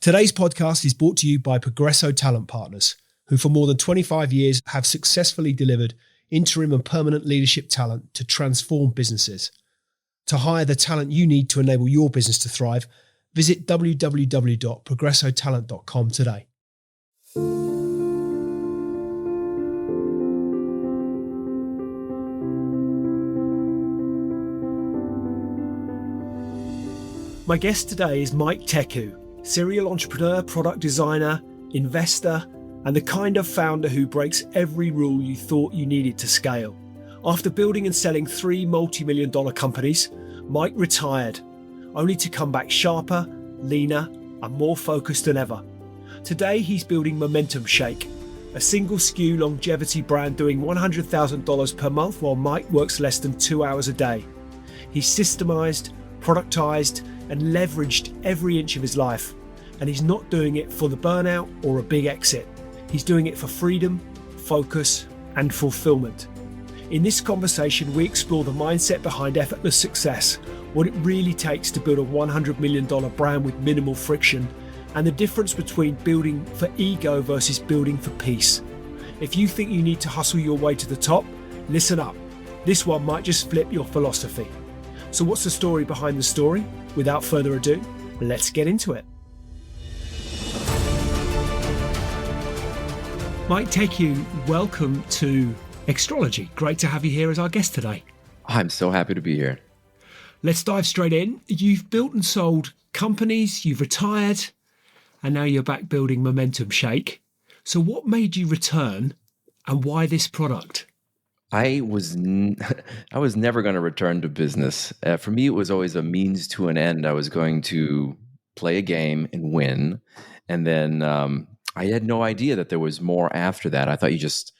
Today's podcast is brought to you by Progresso Talent Partners, who for more than 25 years have successfully delivered interim and permanent leadership talent to transform businesses. To hire the talent you need to enable your business to thrive, visit www.progressotalent.com today. My guest today is Mike Tecku, serial entrepreneur, product designer, investor, and the kind of founder who breaks every rule you thought you needed to scale. After building and selling 3 multi-million-dollar companies, Mike retired, only to come back sharper, leaner, and more focused than ever. Today, he's building Momentum Shake, a single SKU longevity brand doing $100,000 per month while Mike works less than 2 hours a day. He's systemized, productized, and leveraged every inch of his life. And he's not doing it for the burnout or a big exit. He's doing it for freedom, focus, and fulfillment. In this conversation, we explore the mindset behind effortless success, what it really takes to build a $100 million brand with minimal friction, and the difference between building for ego versus building for peace. If you think you need to hustle your way to the top, listen up. This one might just flip your philosophy. So what's the story behind the story? Without further ado, let's get into it. Mike Tecku, welcome to Extrology. Great to have you here as our guest today. I'm so happy to be here. Let's dive straight in. You've built and sold companies, you've retired, and now you're back building Momentum Shake. So what made you return and why this product? I was never going to return to business. For me, it was always a means to an end. I was going to play a game and win. And then I had no idea that there was more after that. I thought you just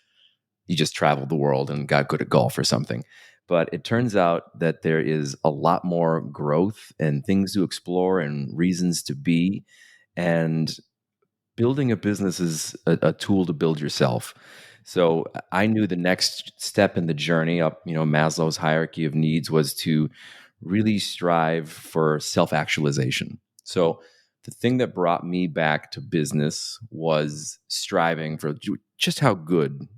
traveled the world and got good at golf or something. But it turns out that there is a lot more growth and things to explore and reasons to be. And building a business is a tool to build yourself. So I knew the next step in the journey up, Maslow's hierarchy of needs was to really strive for self-actualization. So the thing that brought me back to business was striving for just how good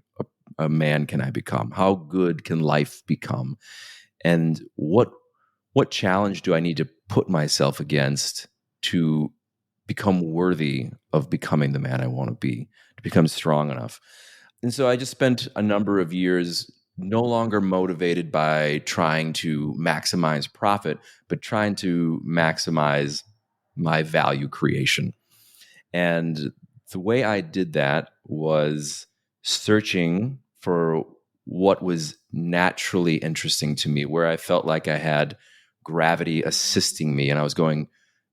a man can I become? How good can life become? And what challenge do I need to put myself against to become worthy of becoming the man I want to be, to become strong enough? And so I just spent a number of years no longer motivated by trying to maximize profit, but trying to maximize my value creation. And the way I did that was searching for what was naturally interesting to me, where I felt like I had gravity assisting me and I was going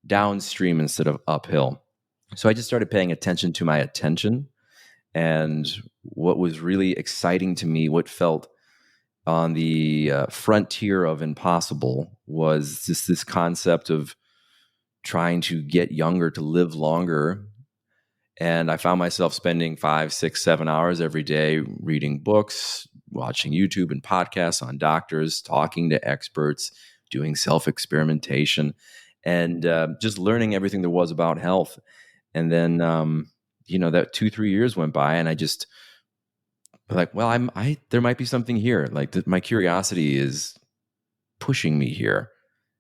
downstream instead of uphill. So I just started paying attention to my attention. And what was really exciting to me, what felt on the frontier of impossible, was just this concept of trying to get younger, to live longer. And I found myself spending 5, 6, 7 hours every day reading books, watching YouTube and podcasts on doctors, talking to experts, doing self-experimentation, and just learning everything there was about health. And then that 2-3 years went by, and I just like, well, there might be something here. Like my curiosity is pushing me here,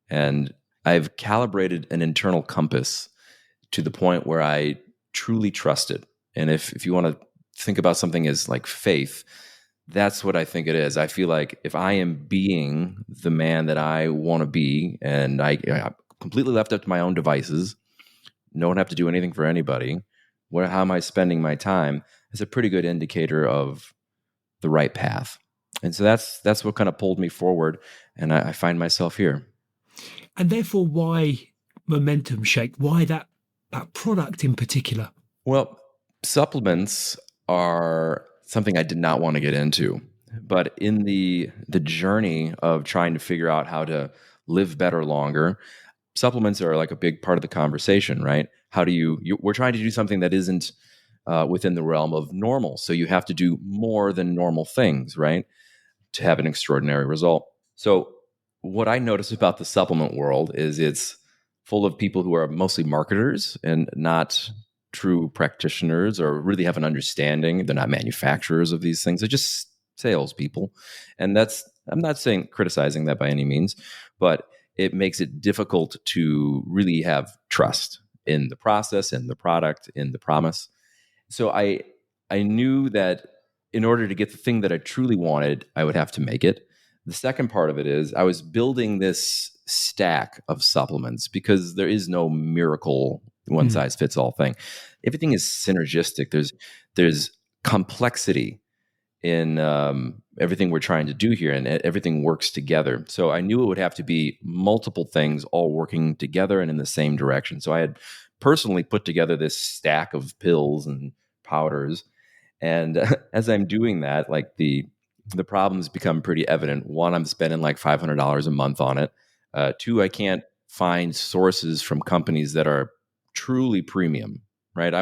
and I've calibrated an internal compass to the point where I truly trust it. And if you want to think about something as like faith, that's what I think it is. I feel like if I am being the man that I want to be, and I completely left up to my own devices, don't have to do anything for anybody. How am I spending my time? It's a pretty good indicator of the right path. And so that's what kind of pulled me forward, and I find myself here. And therefore, why Momentum Shake? Why that product in particular? Well, supplements are something I did not want to get into. But in the journey of trying to figure out how to live better longer, supplements are like a big part of the conversation, right? How do we're trying to do something that isn't within the realm of normal. So you have to do more than normal things, right, to have an extraordinary result. So what I notice about the supplement world is it's full of people who are mostly marketers and not true practitioners or really have an understanding. They're not manufacturers of these things. They're just salespeople. And I'm not saying criticizing that by any means, but it makes it difficult to really have trust in the process, in the product, in the promise. So I knew that in order to get the thing that I truly wanted, I would have to make it. The second part of it is I was building this stack of supplements because there is no miracle one size fits all thing. Everything is synergistic. There's complexity in everything we're trying to do here, and everything works together. So I knew it would have to be multiple things all working together and in the same direction. So I had personally put together this stack of pills and powders, and as I'm doing that, like the problems become pretty evident. One, I'm spending like $500 a month on it. Two, I can't find sources from companies that are truly premium, right?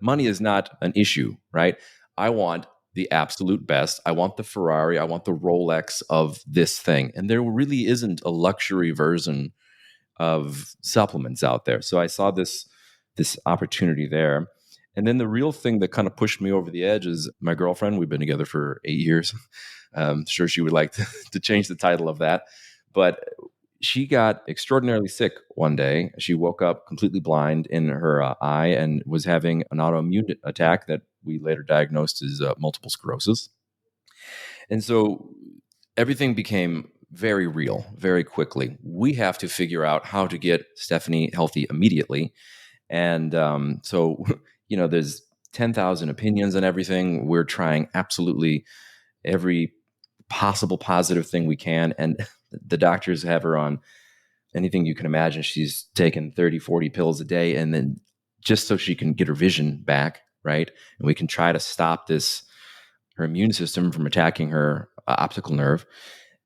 Money is not an issue, right? I want the absolute best. I want the Ferrari. I want the Rolex of this thing. And there really isn't a luxury version of supplements out there. So I saw this opportunity there. And then the real thing that kind of pushed me over the edge is my girlfriend. We've been together for 8 years. Sure, she would like to change the title of that. But she got extraordinarily sick one day. She woke up completely blind in her eye and was having an autoimmune attack that we later diagnosed as multiple sclerosis. And so everything became very real very quickly. We have to figure out how to get Stephanie healthy immediately. And so, there's 10,000 opinions on everything. We're trying absolutely every possible positive thing we can. And the doctors have her on anything you can imagine. She's taken 30, 40 pills a day, and then just so she can get her vision back, right? And we can try to stop her immune system from attacking her optical nerve.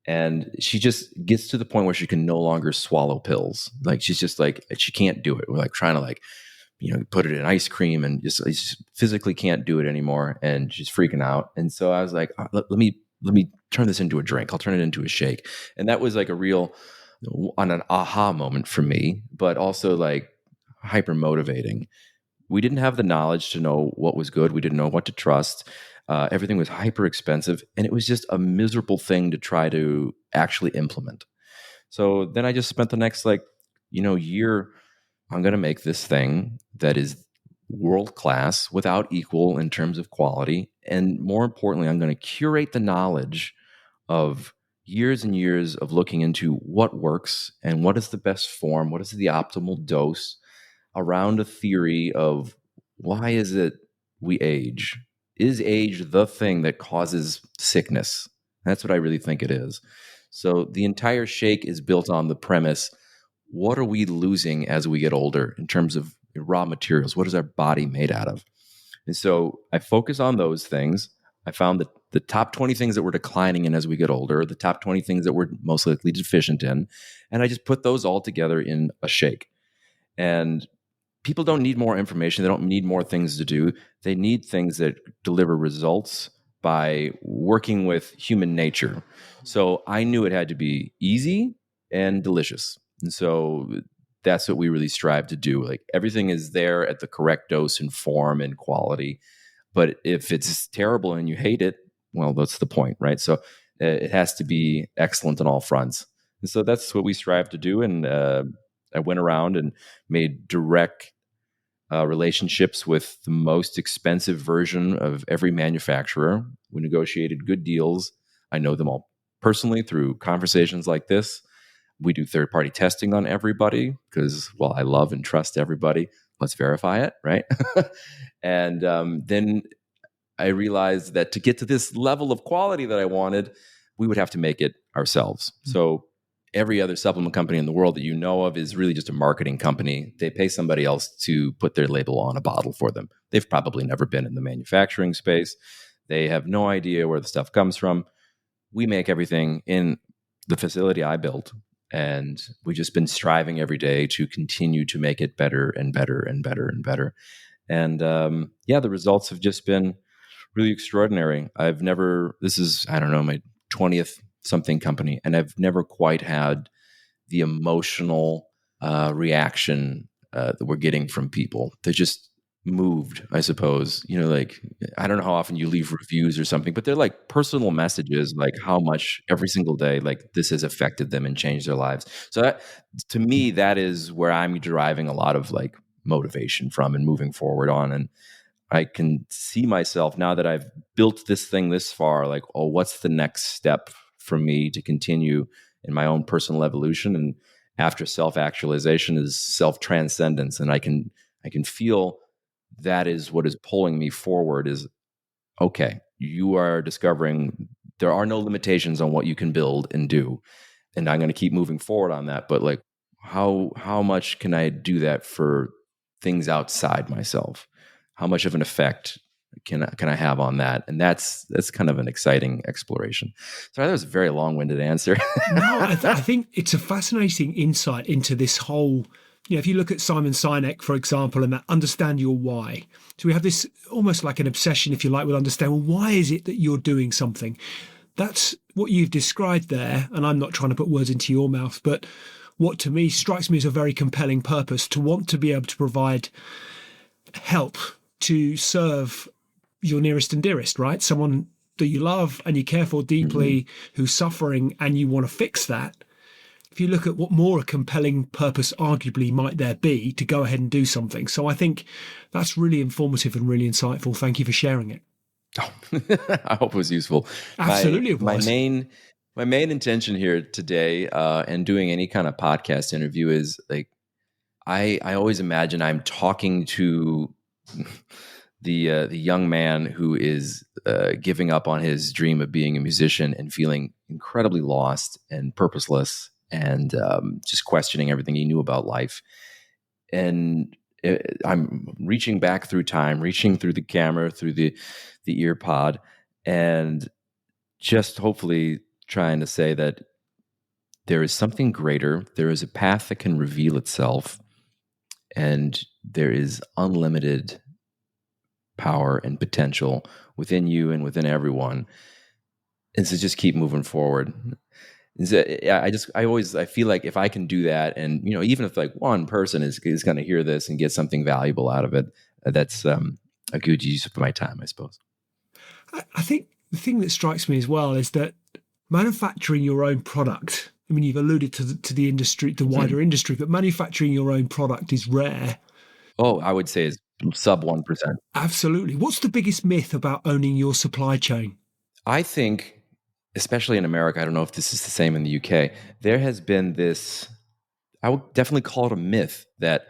And she just gets to the point where she can no longer swallow pills. Like she's just like, she can't do it. We're like trying to put it in ice cream and just physically can't do it anymore. And she's freaking out. And so I was like, let me turn this into a drink. I'll turn it into a shake. And that was like a real, on an aha moment for me, but also like hyper motivating. We didn't have the knowledge to know what was good. We didn't know what to trust. Everything was hyper expensive, and it was just a miserable thing to try to actually implement. So then I just spent the next year. I'm going to make this thing that is world class, without equal in terms of quality, and more importantly, I'm going to curate the knowledge of years and years of looking into what works and what is the best form, what is the optimal dose, around a theory of why is it we age? Is age the thing that causes sickness? That's what I really think it is. So the entire shake is built on the premise, what are we losing as we get older in terms of raw materials? What is our body made out of? And so I focus on those things. I found that the top 20 things that we're declining in as we get older, the top 20 things that we're most likely deficient in, and I just put those all together in a shake. And people don't need more information. They don't need more things to do. They need things that deliver results by working with human nature. So I knew it had to be easy and delicious. And so that's what we really strive to do. Like everything is there at the correct dose and form and quality. But if it's terrible and you hate it, well, that's the point, right? So it has to be excellent on all fronts. And so that's what we strive to do. And I went around and made direct relationships with the most expensive version of every manufacturer. We negotiated good deals. I know them all personally through conversations like this. We do third-party testing on everybody because, well, I love and trust everybody. Let's verify it, right? And then I realized that to get to this level of quality that I wanted, we would have to make it ourselves. Mm-hmm. So every other supplement company in the world that you know of is really just a marketing company. They pay somebody else to put their label on a bottle for them. They've probably never been in the manufacturing space. They have no idea where the stuff comes from. We make everything in the facility I built. And we've just been striving every day to continue to make it better and better and better and better. And the results have just been really extraordinary. This is, I don't know, my 20th something company, and I've never quite had the emotional reaction that we're getting from people. They're just moved, I suppose. Like, I don't know how often you leave reviews or something, but they're like personal messages, like how much every single day, like this has affected them and changed their lives. So that, to me, that is where I'm deriving a lot of like motivation from and moving forward on. And I can see myself now that I've built this thing this far, like, oh, what's the next step for me to continue in my own personal evolution? And after self-actualization is self-transcendence. And I can feel that is what is pulling me forward is, okay, you are discovering there are no limitations on what you can build and do. And I'm going to keep moving forward on that. But like, how much can I do that for things outside myself? How much of an effect can I have on that? And that's kind of an exciting exploration. So that was a very long-winded answer. No, I think it's a fascinating insight into this whole. If you look at Simon Sinek, for example, and that understand your why. So we have this almost like an obsession, if you like, with understand, well, why is it that you're doing something? That's what you've described there. And I'm not trying to put words into your mouth, but what to me strikes me as a very compelling purpose to want to be able to provide help to serve your nearest and dearest, right? Someone that you love and you care for deeply, who's suffering, and you want to fix that. If you look at what more a compelling purpose arguably might there be to go ahead and do something. So I think that's really informative and really insightful. Thank you for sharing it. Oh, I hope it was useful. Absolutely it My was. my main intention here today, and doing any kind of podcast interview is like, I always imagine I'm talking to the young man who is giving up on his dream of being a musician and feeling incredibly lost and purposeless and just questioning everything he knew about life. And I'm reaching back through time, reaching through the camera, through the ear pod, and just hopefully trying to say that there is something greater. There is a path that can reveal itself, and there is unlimited power and potential within you and within everyone. And so just keep moving forward. And so, I feel like if I can do that, and even if like one person is going to hear this and get something valuable out of it, that's a good use of my time, I suppose. I think the thing that strikes me as well is that manufacturing your own product, I mean, you've alluded to the industry, the wider industry, but manufacturing your own product is rare. Oh, I would say is sub 1%. Absolutely. What's the biggest myth about owning your supply chain? I think, especially in America, I don't know if this is the same in the UK, there has been this, I would definitely call it a myth, that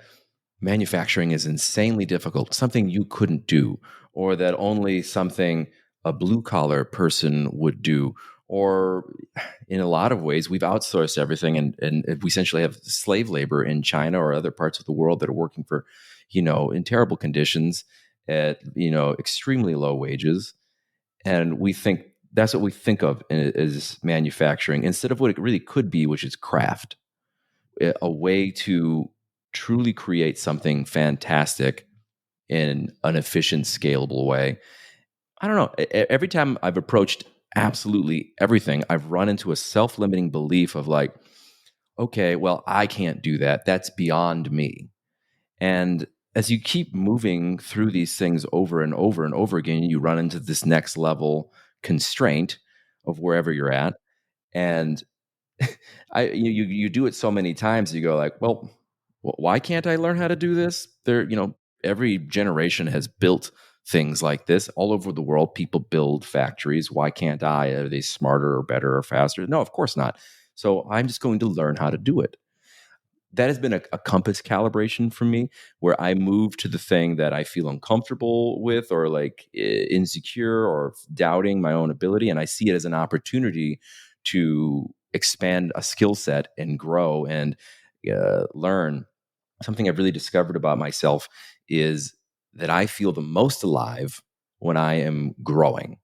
manufacturing is insanely difficult, something you couldn't do, or that only something a blue collar person would do. Or in a lot of ways, we've outsourced everything, and we essentially have slave labor in China or other parts of the world that are working for, in terrible conditions at, extremely low wages. And we think that's what we think of as manufacturing instead of what it really could be, which is craft, a way to truly create something fantastic in an efficient, scalable way. I don't know. Every time I've approached absolutely everything, I've run into a self-limiting belief of like, okay, well, I can't do that. That's beyond me. And as you keep moving through these things over and over and over again, you run into this next level constraint of wherever you're at. And you do it so many times, you go like, well, why can't I learn how to do this? Every generation has built things like this all over the world. People build factories. Why can't I? Are they smarter or better or faster? No, of course not. So I'm just going to learn how to do it. That has been a compass calibration for me, where I move to the thing that I feel uncomfortable with, or like insecure or doubting my own ability. And I see it as an opportunity to expand a skill set and grow and learn. Something I've really discovered about myself is that I feel the most alive when I am growing.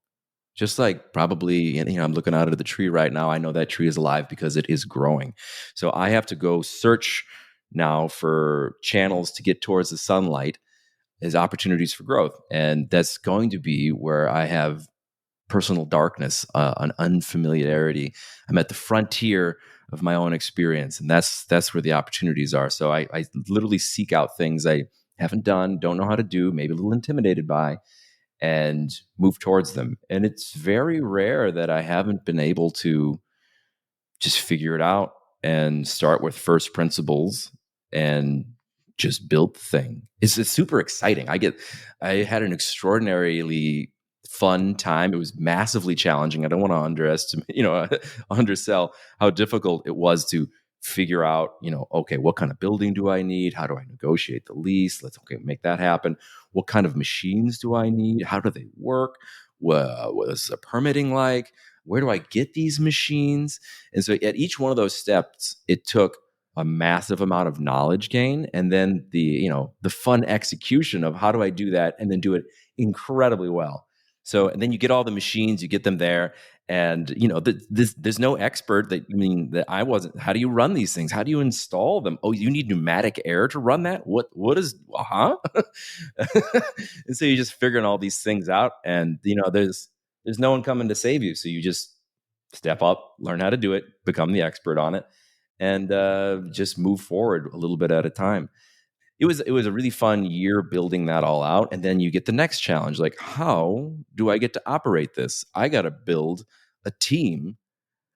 Just like probably, I'm looking out of the tree right now. I know that tree is alive because it is growing. So I have to go search now for channels to get towards the sunlight as opportunities for growth. And that's going to be where I have personal darkness, an unfamiliarity. I'm at the frontier of my own experience, and that's where the opportunities are. So I literally seek out things I haven't done, don't know how to do, maybe a little intimidated by, and move towards them. And it's very rare that I haven't been able to just figure it out and start with first principles and just build the thing. It's super exciting. I had an extraordinarily fun time. It was massively challenging. I don't want to underestimate, undersell how difficult it was to figure out, okay, what kind of building do I need? How do I negotiate the lease? Let's make that happen. What kind of machines do I need? How do they work? What is the permitting like? Where do I get these machines? And so at each one of those steps, it took a massive amount of knowledge gain, and then the fun execution of how do I do that and then do it incredibly well. So, and then you get all the machines, you get them there, and there's no expert that I wasn't. How do you run these things? How do you install them? Oh, you need pneumatic air to run that? What is And so you're just figuring all these things out, and there's no one coming to save you. So you just step up, learn how to do it, become the expert on it, and just move forward a little bit at a time. It was a really fun year building that all out. And then you get the next challenge, like, how do I get to operate this? I got to build a team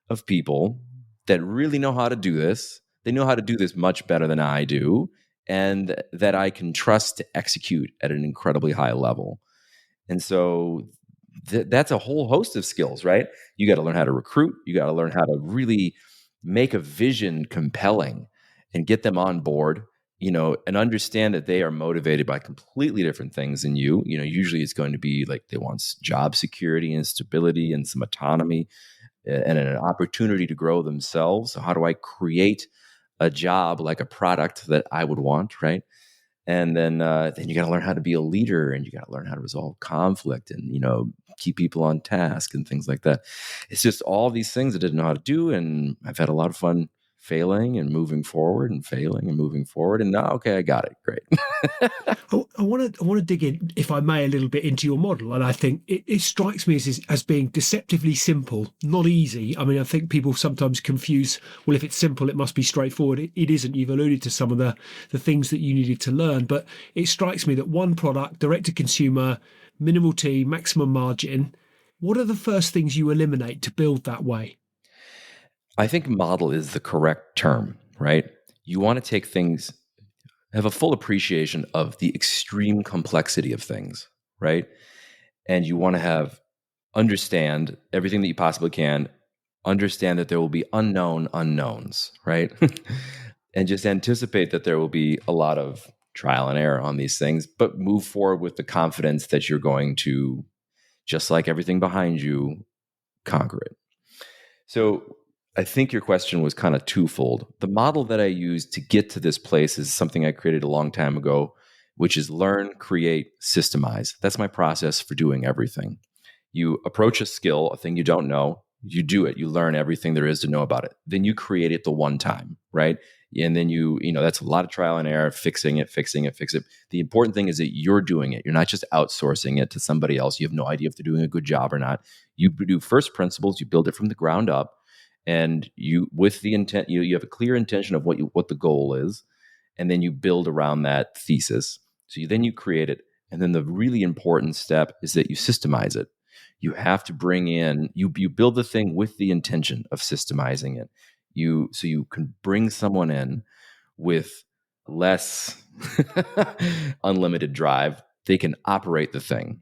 of people that really know how to do this. They know how to do this much better than I do, and that I can trust to execute at an incredibly high level. And so that's a whole host of skills, right? You got to learn how to recruit. You got to learn how to really make a vision compelling and get them on board, and understand that they are motivated by completely different things than you. Usually it's going to be like they want job security and stability and some autonomy and an opportunity to grow themselves. So how do I create a job like a product that I would want, right? And then you got to learn how to be a leader, and you got to learn how to resolve conflict, and keep people on task and things like that. It's just all these things I didn't know how to do, and I've had a lot of fun failing and moving forward, and failing and moving forward, and now, okay, I got it. Great. I want to dig in, if I may, a little bit into your model, and I think it strikes me as being deceptively simple, not easy. I mean, I think people sometimes confuse. Well, if it's simple, it must be straightforward. It isn't. You've alluded to some of the things that you needed to learn, but it strikes me that one product, direct to consumer, minimal team, maximum margin. What are the first things you eliminate to build that way? I think model is the correct term, right? You want to take things, have a full appreciation of the extreme complexity of things, right? And you want to understand everything that you possibly can, understand that there will be unknown unknowns, right? And just anticipate that there will be a lot of trial and error on these things, but move forward with the confidence that you're going to, just like everything behind you, conquer it. So I think your question was kind of twofold. The model that I use to get to this place is something I created a long time ago, which is learn, create, systemize. That's my process for doing everything. You approach a skill, a thing you don't know, you do it, you learn everything there is to know about it. Then you create it the one time, right? And then that's a lot of trial and error, fix it. The important thing is that you're doing it. You're not just outsourcing it to somebody else. You have no idea if they're doing a good job or not. You do first principles, you build it from the ground up, and with the intent, you have a clear intention of what the goal is, and then you build around that thesis. So then you create it, and then the really important step is that you systemize it. You have to bring in, you build the thing with the intention of systemizing it. So you can bring someone in with less unlimited drive. They can operate the thing.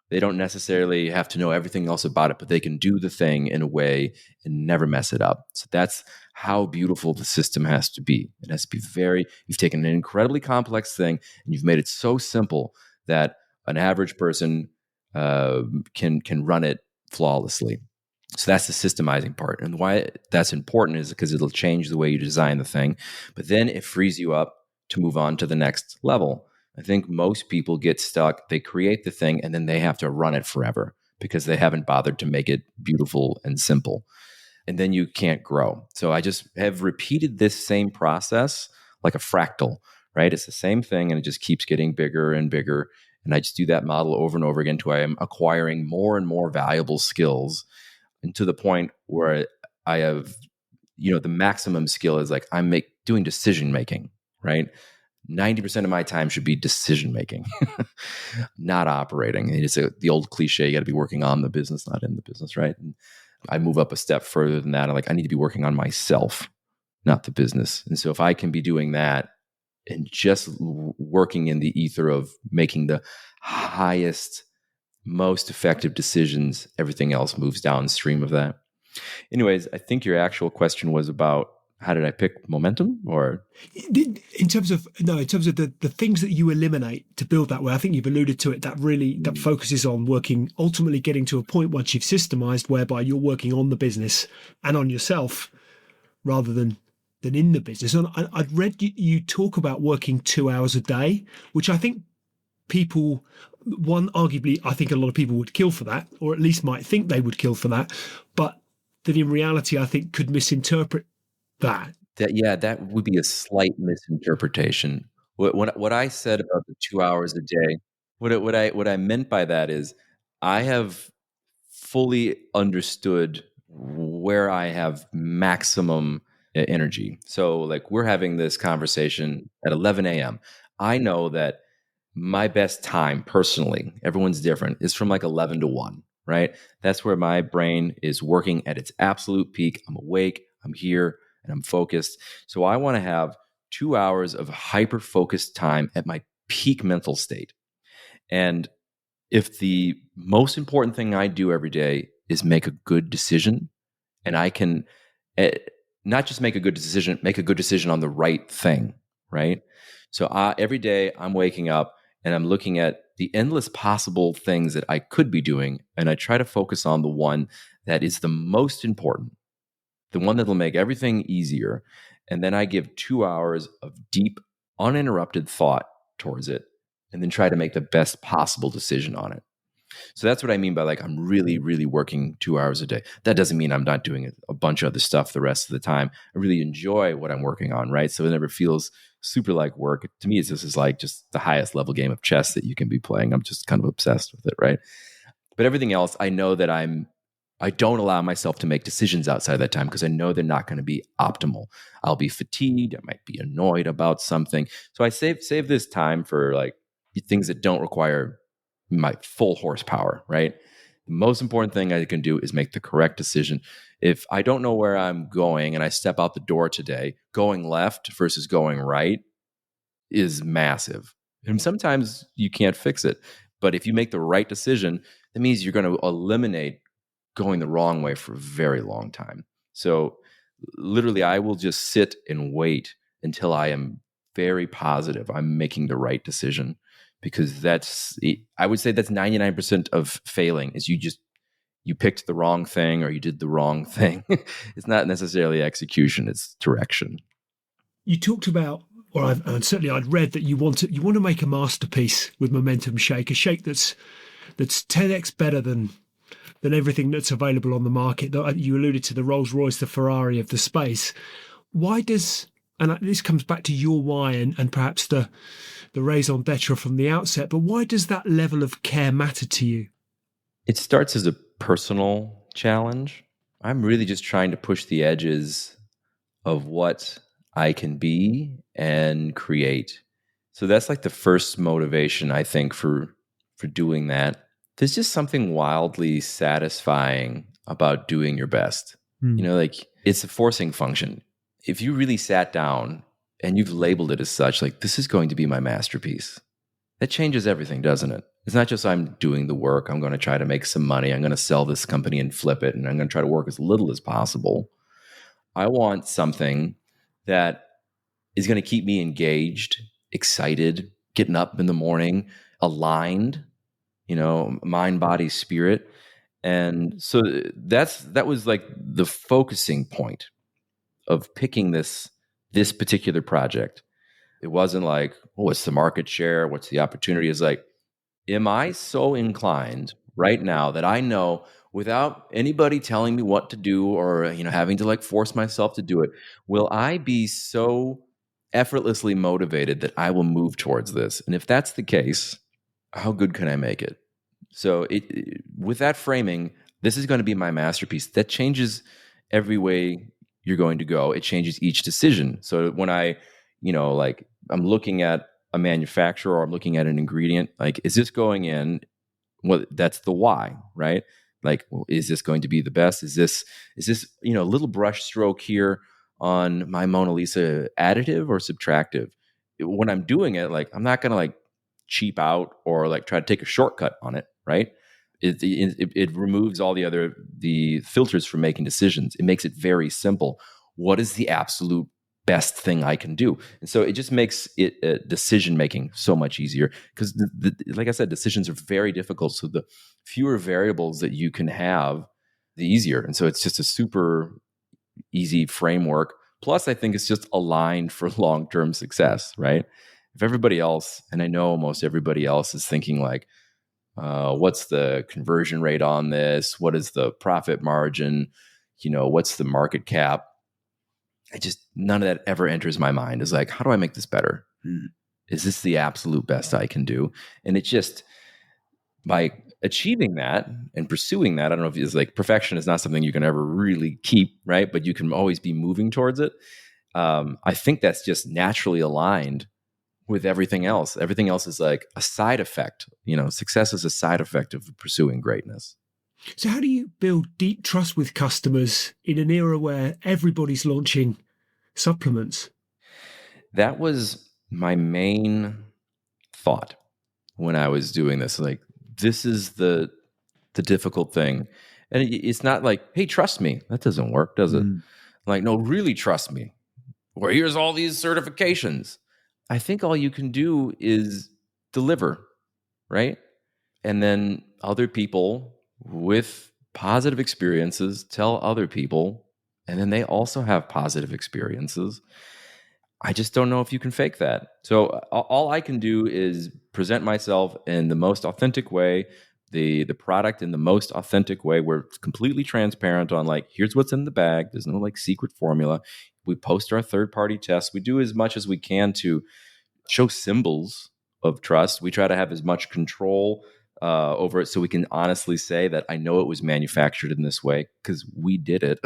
They don't necessarily have to know everything else about it, but they can do the thing in a way and never mess it up. So that's how beautiful the system has to be. It has to be you've taken an incredibly complex thing and you've made it so simple that an average person can run it flawlessly. So that's the systemizing part. And why that's important is because it'll change the way you design the thing, but then it frees you up to move on to the next level. I think most people get stuck. They create the thing and then they have to run it forever because they haven't bothered to make it beautiful and simple. And then you can't grow. So I just have repeated this same process like a fractal, right? It's the same thing and it just keeps getting bigger and bigger. And I just do that model over and over again until I am acquiring more and more valuable skills, and to the point where I have, the maximum skill is like doing decision making, right? 90% of my time should be decision making, not operating. It's the old cliche, you got to be working on the business, not in the business, right? And I move up a step further than that. I'm like, I need to be working on myself, not the business. And so if I can be doing that and just working in the ether of making the highest, most effective decisions, everything else moves downstream of that. Anyways, I think your actual question was about how did I pick momentum, or in terms of the things that you eliminate to build that way. I think you've alluded to it, that focuses on working, ultimately getting to a point once you've systemized whereby you're working on the business and on yourself rather than in the business. And I'd read you talk about working 2 hours a day, which I think arguably, I think a lot of people would kill for that, or at least might think they would kill for that, but that in reality, I think could misinterpret that. That would be a slight misinterpretation. What I said about the 2 hours a day, what I meant by that is I have fully understood where I have maximum energy. So like we're having this conversation at 11 a.m. I know that my best time personally, everyone's different, is from like 11 to 1, right? That's where my brain is working at its absolute peak. I'm awake, I'm here, and I'm focused. So I want to have 2 hours of hyper focused time at my peak mental state. And if the most important thing I do every day is make a good decision, and I can not just make a good decision, make a good decision on the right thing, right? So every day I'm waking up and I'm looking at the endless possible things that I could be doing, and I try to focus on the one that is the most important, the one that will make everything easier. And then I give 2 hours of deep, uninterrupted thought towards it, and then try to make the best possible decision on it. So that's what I mean by like, I'm really, really working 2 hours a day. That doesn't mean I'm not doing a bunch of other stuff the rest of the time. I really enjoy what I'm working on, right? So it never feels super like work. To me, this is like just the highest level game of chess that you can be playing. I'm just kind of obsessed with it, right? But everything else, I know that I don't allow myself to make decisions outside of that time because I know they're not going to be optimal. I'll be fatigued. I might be annoyed about something. So I save this time for like things that don't require my full horsepower, right? The most important thing I can do is make the correct decision. If I don't know where I'm going and I step out the door today, going left versus going right is massive. And sometimes you can't fix it. But if you make the right decision, that means you're going to eliminate going the wrong way for a very long time. So literally, I will just sit and wait until I am very positive I'm making the right decision, because I would say that's 99% of failing is you picked the wrong thing or you did the wrong thing. It's not necessarily execution, it's direction. You talked about, and certainly I'd read that you want to make a masterpiece with Momentum Shake, a shake that's 10x better than everything that's available on the market. You alluded to the Rolls Royce, the Ferrari of the space. Why does, and this comes back to your why and perhaps the raison d'etre from the outset, but why does that level of care matter to you? It starts as a personal challenge. I'm really just trying to push the edges of what I can be and create. So that's like the first motivation, I think, for doing that. There's just something wildly satisfying about doing your best. Like it's a forcing function. If you really sat down and you've labeled it as such, like this is going to be my masterpiece, that changes everything, doesn't it? It's not just I'm doing the work, I'm going to try to make some money, I'm going to sell this company and flip it, and I'm going to try to work as little as possible. I want something that is going to keep me engaged, excited, getting up in the morning, aligned, mind, body, spirit. And so that was like the focusing point of picking this particular project. It wasn't like, oh, what's the market share? What's the opportunity? It's like, am I so inclined right now that I know without anybody telling me what to do or, having to like force myself to do it, will I be so effortlessly motivated that I will move towards this? And if that's the case, how good can I make it? So with that framing, this is going to be my masterpiece. That changes every way you're going to go. It changes each decision. So when like I'm looking at a manufacturer or I'm looking at an ingredient, like, is this going in? Well, that's the why, right? Like, well, is this going to be the best? Is this a little brush stroke here on my Mona Lisa additive or subtractive? When I'm doing it, like, I'm not going to like cheap out or like try to take a shortcut on it, right? It removes all the filters from making decisions. It makes it very simple. What is the absolute best thing I can do? And so it just makes it decision making so much easier because, like I said, decisions are very difficult. So the fewer variables that you can have, the easier. And so it's just a super easy framework. Plus, I think it's just aligned for long term success, right? If everybody else, and I know almost everybody else is thinking like, what's the conversion rate on this? What is the profit margin? What's the market cap? None of that ever enters my mind. Is like, how do I make this better? Is this the absolute best I can do? And it just, by achieving that and pursuing that, I don't know if it's like perfection is not something you can ever really keep, right? But you can always be moving towards it. I think that's just naturally aligned with everything else. Everything else is like a side effect. Success is a side effect of pursuing greatness. So, how do you build deep trust with customers in an era where everybody's launching supplements? That was my main thought when I was doing this. Like, this is the difficult thing. And it's not like, hey, trust me. That doesn't work, does it? Like, no, really trust me. Well, here's all these certifications. I think all you can do is deliver, right? And then other people with positive experiences tell other people, and then they also have positive experiences. I just don't know if you can fake that. So all I can do is present myself in the most authentic way, the product in the most authentic way. We're completely transparent on like, here's what's in the bag. There's no like secret formula. We post our third-party tests. We do as much as we can to show symbols of trust. We try to have as much control over it so we can honestly say that I know it was manufactured in this way because we did it.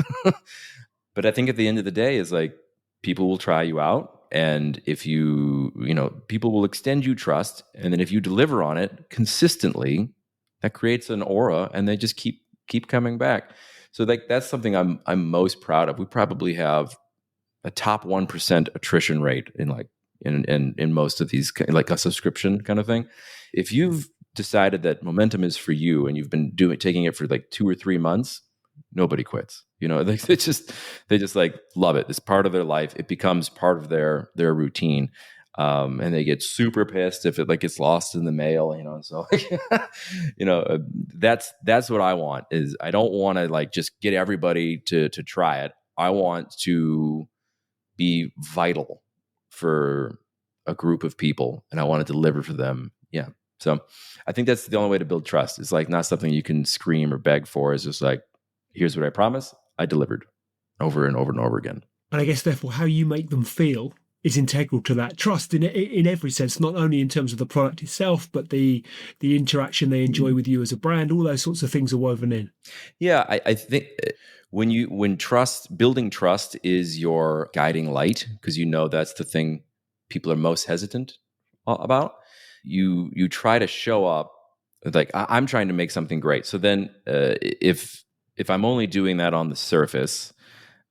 But I think at the end of the day is like, people will try you out. And if people will extend you trust. And then if you deliver on it consistently, that creates an aura and they just keep coming back. So like, that's something I'm most proud of. We probably have a top 1% attrition rate in most of these, like a subscription kind of thing. If you've decided that momentum is for you and you've been taking it for like 2 or 3 months, nobody quits. They just like love it. It's part of their life. It becomes part of their routine. And they get super pissed if it like gets lost in the mail, so that's what I want. Is I don't want to like just get everybody to try it. I want to be vital for a group of people and I want to deliver for them. Yeah. So I think that's the only way to build trust. It's like not something you can scream or beg for. It's just like, here's what I promised. I delivered over and over and over again. And I guess therefore how you make them feel is integral to that trust in every sense, not only in terms of the product itself, but the interaction they enjoy with you as a brand. All those sorts of things are woven in. Yeah, I think when building trust is your guiding light, because that's the thing people are most hesitant about. You try to show up like I'm trying to make something great. So then if I'm only doing that on the surface,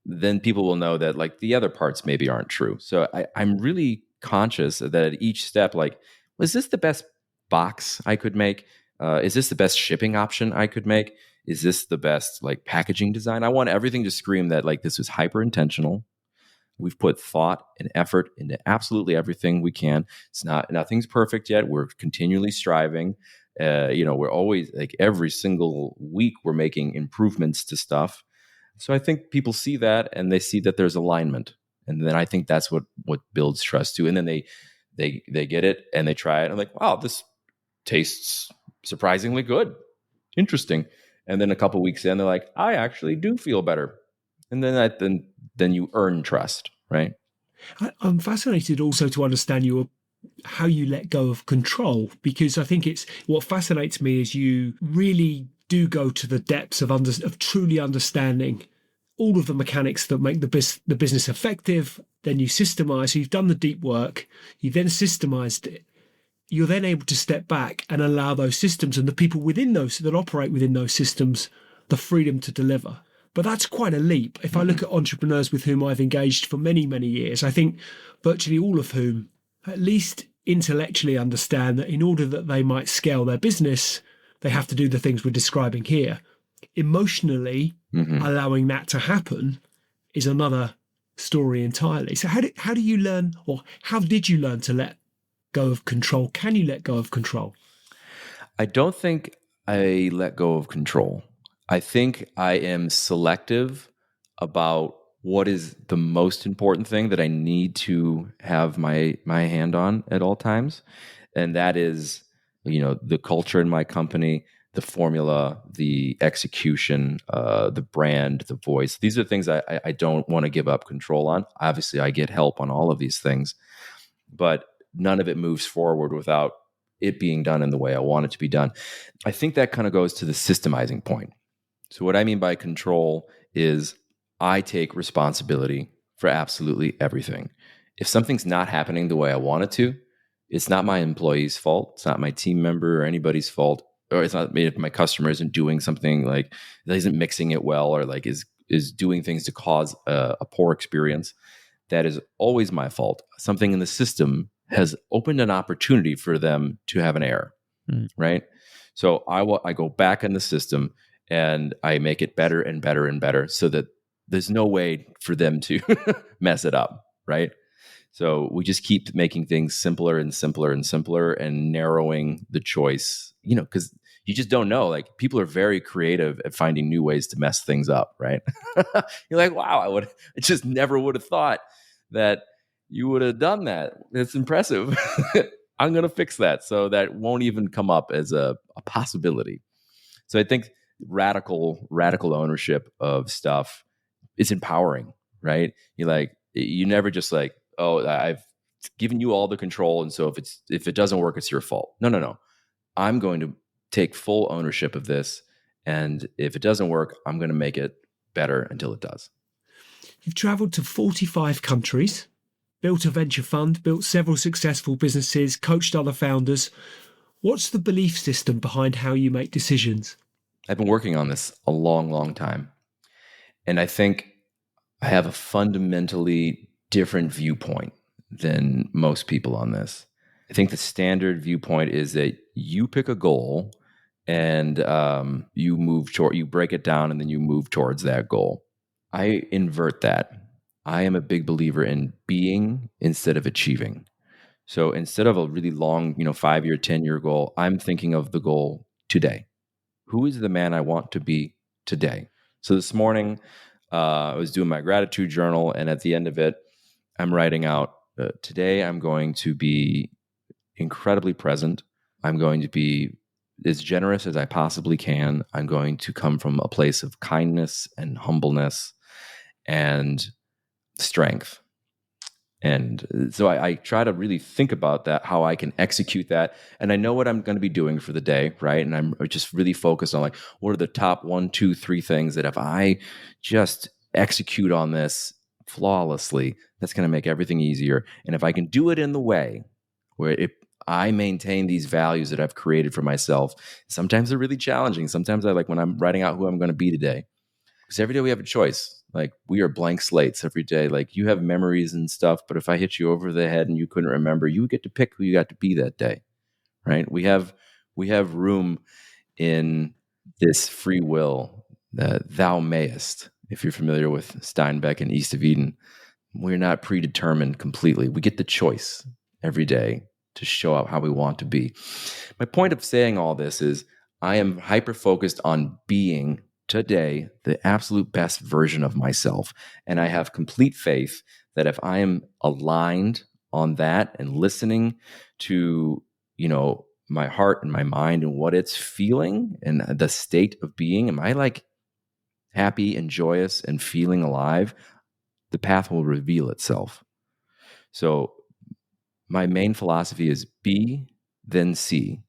then people will know that like the other parts maybe aren't true. So I'm really conscious that at each step, like, was this the best box I could make? Is this the best shipping option I could make? Is this the best like packaging design? I want everything to scream that like this was hyper intentional. We've put thought and effort into absolutely everything we can. Nothing's perfect yet. We're continually striving. We're always like every single week we're making improvements to stuff. So I think people see that and they see that there's alignment. And then I think that's what builds trust too. And then they get it and they try it and like, wow, this tastes surprisingly good. Interesting. And then a couple of weeks in, they're like, I actually do feel better. And then you earn trust, right? I'm fascinated also to understand your how you let go of control, because I think it's what fascinates me is you really do go to the depths of truly understanding all of the mechanics that make the business effective. Then you systemize. So you've done the deep work. You then systemized it. You're then able to step back and allow those systems and the people within those that operate within those systems the freedom to deliver. But that's quite a leap. If I look at entrepreneurs with whom I've engaged for many, many years, I think virtually all of whom at least intellectually understand that in order that they might scale their business, they have to do the things we're describing here. Emotionally, allowing that to happen is another story entirely. So how do you learn, or how did you learn to let go of control? Can you let go of control? I don't think I let go of control. I think I am selective about what is the most important thing that I need to have my hand on at all times. And that is, the culture in my company, the formula, the execution, the brand, the voice. These are things I don't want to give up control on. Obviously, I get help on all of these things, but none of it moves forward without it being done in the way I want it to be done. I think that kind of goes to the systemizing point. So what I mean by control is I take responsibility for absolutely everything. If something's not happening the way I want it to, it's not my employee's fault. It's not my team member or anybody's fault. Or it's not if my customer isn't doing something, like isn't mixing it well, or like is doing things to cause a poor experience. That is always my fault. Something in the system has opened an opportunity for them to have an error, right? So I go back in the system and I make it better and better and better, so that there's no way for them to mess it up, right? So we just keep making things simpler and simpler and simpler, and narrowing the choice, because you just don't know. Like, people are very creative at finding new ways to mess things up, right? You're like, wow, I just never would have thought that you would have done that. It's impressive. I'm going to fix that so that won't even come up as a possibility. So I think radical ownership of stuff is empowering, right? You never just like, oh, I've given you all the control, and so if it doesn't work, it's your fault. No. I'm going to take full ownership of this, and if it doesn't work, I'm going to make it better until it does. You've traveled to 45 countries, built a venture fund, built several successful businesses, coached other founders. What's the belief system behind how you make decisions? I've been working on this a long, long time. And I think I have a fundamentally different viewpoint than most people on this. I think the standard viewpoint is that you pick a goal and you break it down, and then you move towards that goal. I invert that. I am a big believer in being instead of achieving. So instead of a really long, 5-year, 10-year goal, I'm thinking of the goal today. Who is the man I want to be today? So this morning, I was doing my gratitude journal, and at the end of it, I'm writing out, today I'm going to be incredibly present. I'm going to be as generous as I possibly can. I'm going to come from a place of kindness and humbleness and strength. And so I try to really think about that, how I can execute that. And I know what I'm going to be doing for the day, right? And I'm just really focused on, like, what are the top 1, 2, 3 things that if I just execute on this flawlessly, that's going to make everything easier. And if I can do it in the way where I maintain these values that I've created for myself, sometimes they're really challenging. Sometimes I like when I'm writing out who I'm going to be today. Because every day we have a choice. Like, we are blank slates every day. Like, you have memories and stuff, but if I hit you over the head and you couldn't remember, you get to pick who you got to be that day, right? We have room in this free will that thou mayest. If you're familiar with Steinbeck and East of Eden, we're not predetermined completely. We get the choice every day to show up how we want to be. My point of saying all this is I am hyper-focused on being today the absolute best version of myself. And I have complete faith that if I am aligned on that and listening to, my heart and my mind and what it's feeling and the state of being, am I like happy and joyous and feeling alive? The path will reveal itself. So my main philosophy is B, then C.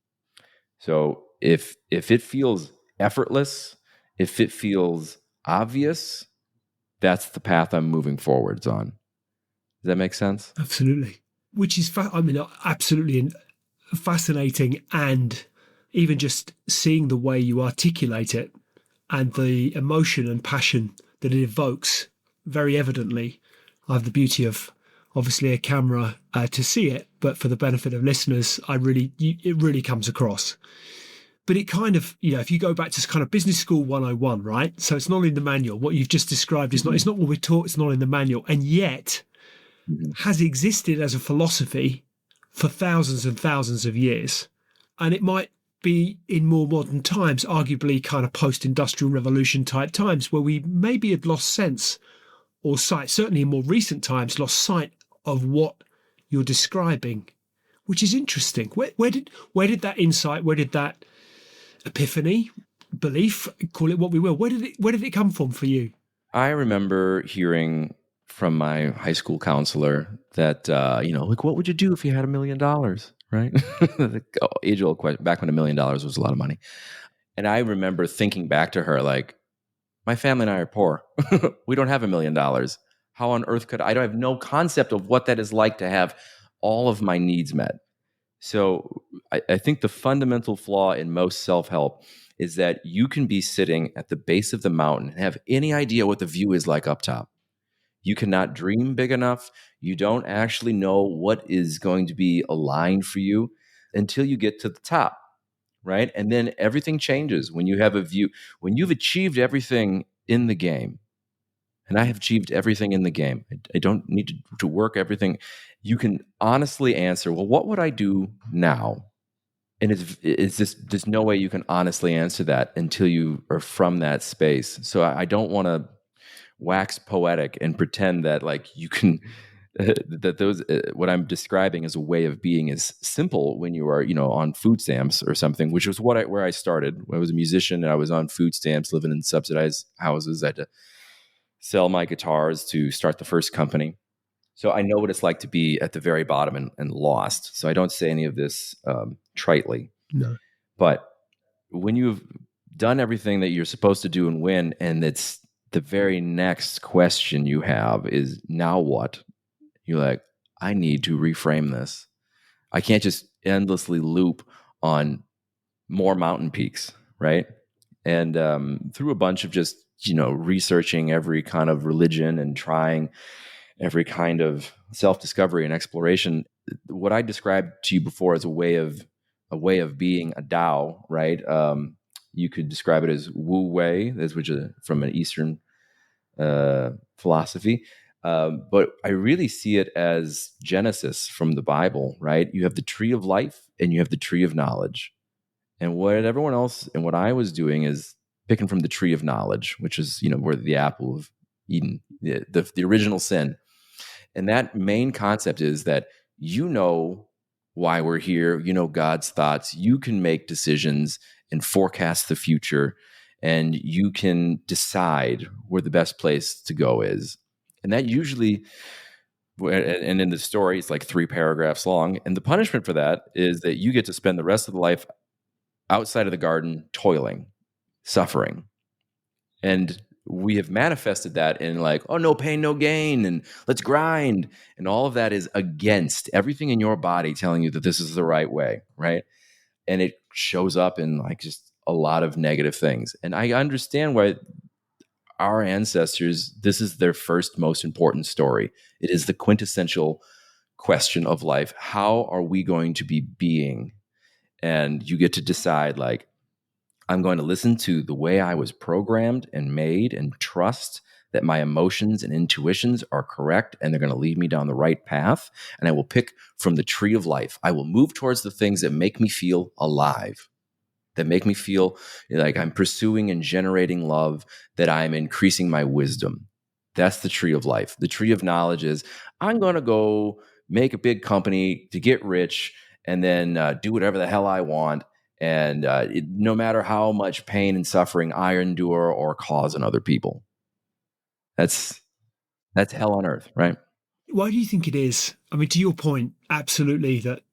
So if it feels effortless, if it feels obvious, that's the path I'm moving forwards on. Does that make sense? Absolutely. Which is, absolutely fascinating. And even just seeing the way you articulate it and the emotion and passion that it evokes very evidently. I have the beauty of obviously a camera to see it, but for the benefit of listeners, it really comes across. But it kind of, if you go back to kind of business school 101, right? So it's not in the manual. What you've just described is not, it's not what we're taught, it's not in the manual. And yet has existed as a philosophy for thousands and thousands of years. And it might be in more modern times, arguably kind of post-industrial revolution type times, where we maybe had lost sense or sight, certainly in more recent times, lost sight of what you're describing, which is interesting. Where did that insight, where did that epiphany, belief, call it what we will, where did it come from for you? I remember hearing from my high school counselor that, like, what would you do if you had $1 million, right? The age-old question, back when $1 million was a lot of money. And I remember thinking back to her, like, my family and I are poor. We don't have $1 million. How on earth could I don't have no concept of what that is like to have all of my needs met. So I think the fundamental flaw in most self-help is that you can be sitting at the base of the mountain and have any idea what the view is like up top. You cannot dream big enough. You don't actually know what is going to be aligned for you until you get to the top, right? And then everything changes when you have a view, when you've achieved everything in the game. And I have achieved everything in the game. I don't need to work everything. You can honestly answer, well, what would I do now? And it's just, there's no way you can honestly answer that until you are from that space. So I don't want to wax poetic and pretend that like you can that those what I'm describing as a way of being is simple when you are on food stamps or something, which was where I started. When I was a musician and I was on food stamps, living in subsidized houses. I had to sell my guitars to start the first company. So I know what it's like to be at the very bottom and lost. So I don't say any of this tritely. No. But when you've done everything that you're supposed to do and win, and it's the very next question you have is, now what? You're like, I need to reframe this. I can't just endlessly loop on more mountain peaks, right? And through a bunch of just, researching every kind of religion and trying every kind of self-discovery and exploration, what I described to you before as a way of being a Tao, right? You could describe it as Wu Wei, which is from an Eastern philosophy. But I really see it as Genesis from the Bible, right? You have the tree of life and you have the tree of knowledge. And what everyone else and what I was doing is picking from the tree of knowledge, which is, where the apple of Eden, the original sin. And that main concept is that why we're here, God's thoughts, you can make decisions and forecast the future, and you can decide where the best place to go is. And that usually, and in the story, it's like 3 paragraphs long. And the punishment for that is that you get to spend the rest of the life outside of the garden, toiling, suffering. And we have manifested that in like, oh, no pain, no gain, and let's grind. And all of that is against everything in your body telling you that this is the right way, right? And it shows up in like just a lot of negative things. And I understand why our ancestors, this is their first most important story. It is the quintessential question of life. How are we going to be being? And you get to decide, like, I'm going to listen to the way I was programmed and made and trust that my emotions and intuitions are correct and they're going to lead me down the right path. And I will pick from the tree of life. I will move towards the things that make me feel alive, that make me feel like I'm pursuing and generating love, that I'm increasing my wisdom. That's the tree of life. The tree of knowledge is, I'm going to go make a big company to get rich and then do whatever the hell I want. And no matter how much pain and suffering I endure or cause in other people. That's hell on earth, right? Why do you think it is? I mean, to your point, absolutely that,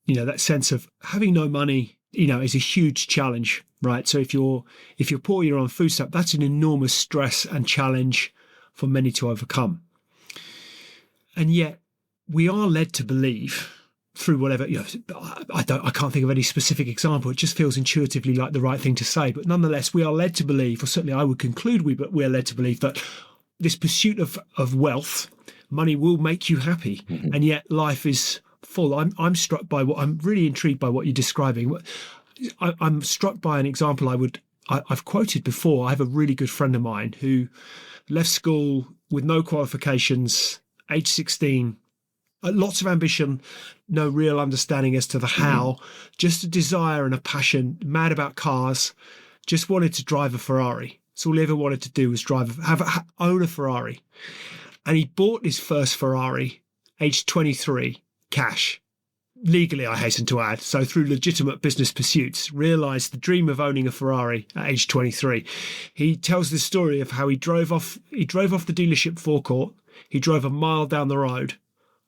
that sense of having no money, is a huge challenge, right? So if you're poor, you're on food stamp, that's an enormous stress and challenge for many to overcome. And yet we are led to believe through whatever, I can't think of any specific example. It just feels intuitively like the right thing to say. But nonetheless, we are led to believe, or certainly I would conclude we are led to believe that this pursuit of wealth, money will make you happy. Mm-hmm. And yet life is full. I'm struck by I'm really intrigued by what you're describing. I'm struck by an example I've quoted before. I have a really good friend of mine who left school with no qualifications, age 16, lots of ambition, no real understanding as to the how, just a desire and a passion, mad about cars, just wanted to drive a Ferrari. So all he ever wanted to do was own a Ferrari. And he bought his first Ferrari, age 23, cash. Legally, I hasten to add, so through legitimate business pursuits, realised the dream of owning a Ferrari at age 23. He tells the story of how he drove off the dealership forecourt, he drove a mile down the road,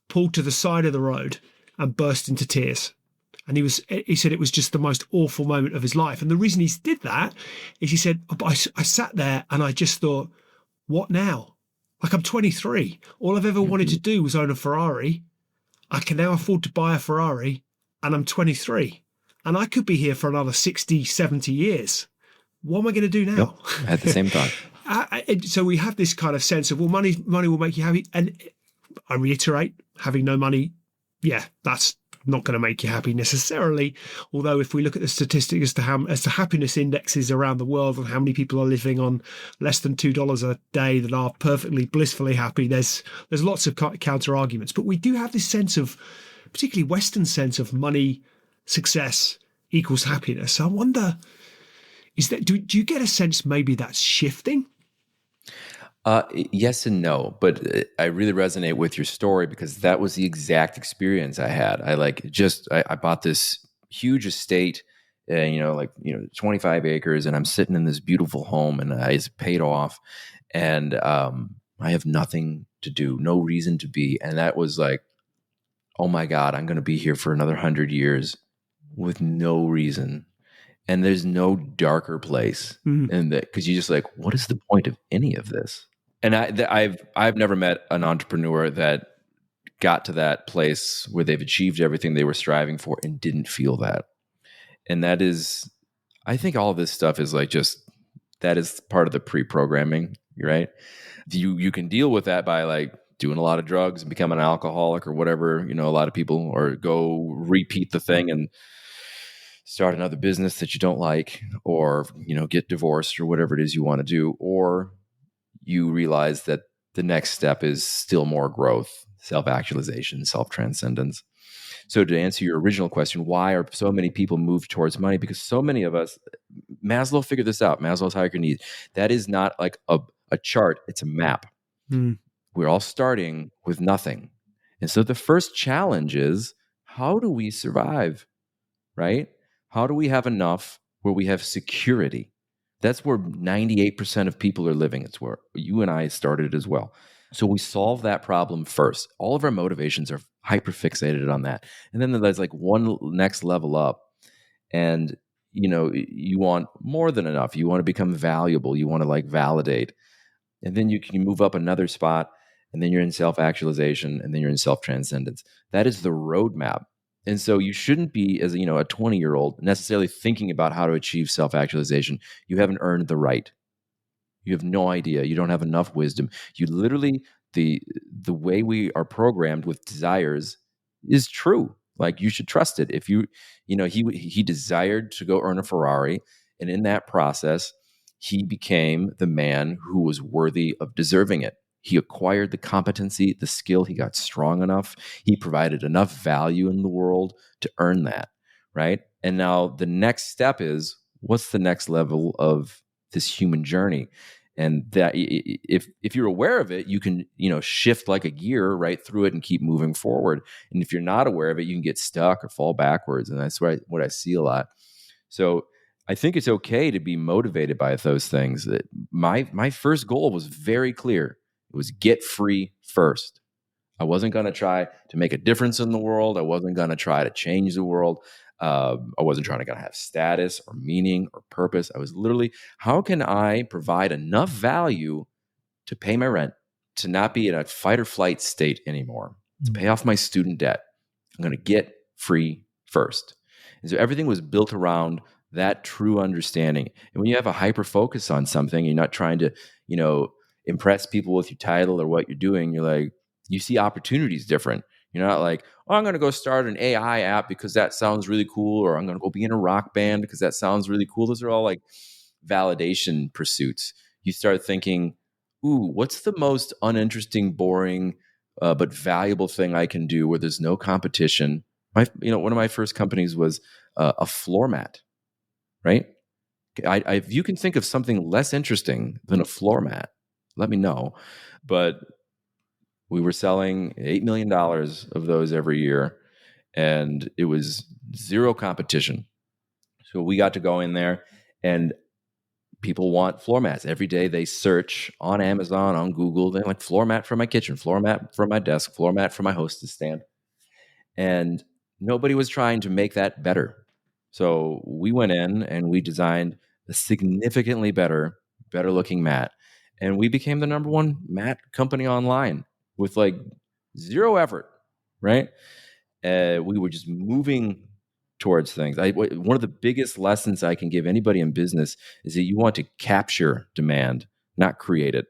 pulled to the side of the road and burst into tears. And he said it was just the most awful moment of his life. And the reason he did that is he said, I sat there and I just thought, what now? Like, I'm 23. All I've ever wanted to do was own a Ferrari. I can now afford to buy a Ferrari and I'm 23. And I could be here for another 60, 70 years. What am I going to do now? Yep, I had the same thought. So we have this kind of sense of, well, money will make you happy. And I reiterate, having no money, that's not going to make you happy necessarily. Although if we look at the statistics as to happiness indexes around the world and how many people are living on less than $2 a day that are perfectly blissfully happy, there's lots of counter arguments. But we do have this sense of, particularly Western sense of money, success equals happiness. So I wonder, do you get a sense maybe that's shifting? Yes and no, but I really resonate with your story because that was the exact experience I had. I bought this huge estate, 25 acres, and I'm sitting in this beautiful home, and it's paid off, and I have nothing to do, no reason to be, and that was like, oh my God, I'm going to be here for another 100 years with no reason. And there's no darker place in that, because you're just like, what is the point of any of this? And I've never met an entrepreneur that got to that place where they've achieved everything they were striving for and didn't feel that. And that is, I think all of this stuff is like that is part of the pre-programming, right? You can deal with that by like doing a lot of drugs and becoming an alcoholic or whatever, a lot of people, or go repeat the thing and start another business that you don't like, or, get divorced or whatever it is you want to do. Or you realize that the next step is still more growth, self-actualization, self-transcendence. So to answer your original question, why are so many people moved towards money? Because so many of us, Maslow figured this out, Maslow's hierarchy of needs. That is not like a chart, it's a map. We're all starting with nothing. And so the first challenge is, how do we survive, right? How do we have enough where we have security? That's where 98% of people are living. It's where you and I started as well. So we solve that problem first. All of our motivations are hyper-fixated on that. And then there's like one next level up. And, you want more than enough. You want to become valuable. You want to like validate. And then you can move up another spot. And then you're in self-actualization. And then you're in self-transcendence. That is the roadmap. And so you shouldn't be, as a 20-year-old, necessarily thinking about how to achieve self-actualization. You haven't earned the right. You have no idea. You don't have enough wisdom. You literally, the way we are programmed with desires is true. Like, you should trust it. If he desired to go earn a Ferrari, and in that process, he became the man who was worthy of deserving it. He acquired the competency, the skill. He got strong enough. He provided enough value in the world to earn that, right? And now the next step is, what's the next level of this human journey? And that, if you're aware of it, you can shift like a gear right through it and keep moving forward. And if you're not aware of it, you can get stuck or fall backwards. And that's what I see a lot. So I think it's okay to be motivated by those things. That my first goal was very clear. It was get free first. I wasn't going to try to make a difference in the world. I wasn't going to try to change the world. I wasn't trying to have status or meaning or purpose. I was literally, how can I provide enough value to pay my rent, to not be in a fight or flight state anymore, to pay off my student debt? I'm going to get free first. And so everything was built around that true understanding. And when you have a hyper focus on something, you're not trying to, impress people with your title or what you're doing. You're like, you see opportunities different. You're not like, oh, I'm going to go start an AI app because that sounds really cool, or I'm going to go be in a rock band because that sounds really cool. Those are all like validation pursuits. You start thinking, ooh, what's the most uninteresting, boring, but valuable thing I can do where there's no competition? One of my first companies was a floor mat, right? If you can think of something less interesting than a floor mat, let me know. But we were selling $8 million of those every year, and it was zero competition. So we got to go in there, and people want floor mats. Every day they search on Amazon, on Google. They're like, floor mat for my kitchen, floor mat for my desk, floor mat for my hostess stand. And nobody was trying to make that better. So we went in and we designed a significantly better looking mat. And we became the number one mat company online with like zero effort, right? We were just moving towards things. One of the biggest lessons I can give anybody in business is that you want to capture demand, not create it.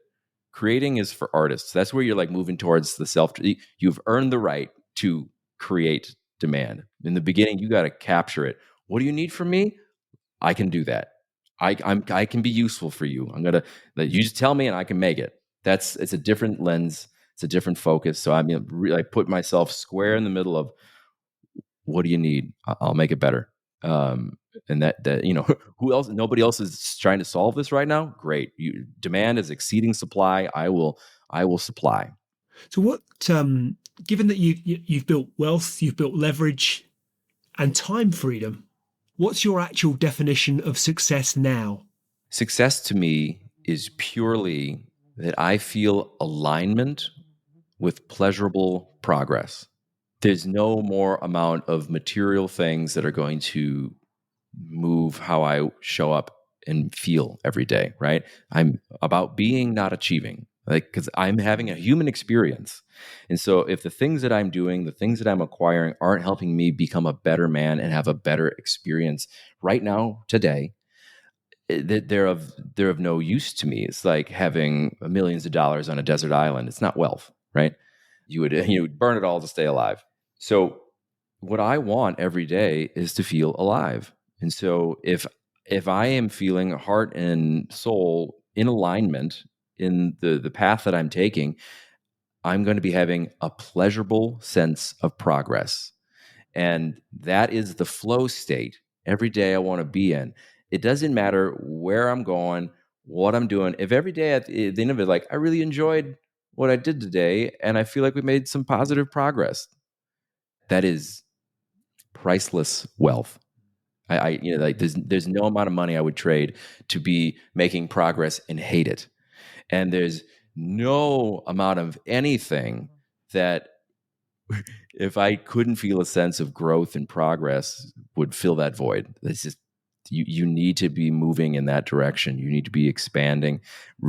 Creating is for artists. That's where you're like moving towards the self. You've earned the right to create demand. In the beginning, you got to capture it. What do you need from me? I can do that. I can be useful for you. You just tell me and I can make it. It's a different lens. It's a different focus. So I put myself square in the middle of, what do you need? I'll make it better. And that who else? Nobody else is trying to solve this right now. Great. Demand is exceeding supply. I will supply. So what, given that you've built wealth, you've built leverage and time freedom, what's your actual definition of success now? Success to me is purely that I feel alignment with pleasurable progress. There's no more amount of material things that are going to move how I show up and feel every day, right? I'm about being, not achieving, because I'm having a human experience. And so if the things that I'm doing, the things that I'm acquiring aren't helping me become a better man and have a better experience right now, today, they're of no use to me. It's like having millions of dollars on a desert island. It's not wealth, right? You would burn it all to stay alive. So what I want every day is to feel alive. And so if I am feeling heart and soul in alignment in the path that I'm taking, I'm going to be having a pleasurable sense of progress. And that is the flow state every day I want to be in. It doesn't matter where I'm going, what I'm doing. If every day at the end of it, like, I really enjoyed what I did today and I feel like we made some positive progress, that is priceless wealth. There's no amount of money I would trade to be making progress and hate it. And there's no amount of anything that, if I couldn't feel a sense of growth and progress, would fill that void. It's just, you need to be moving in that direction. You need to be expanding,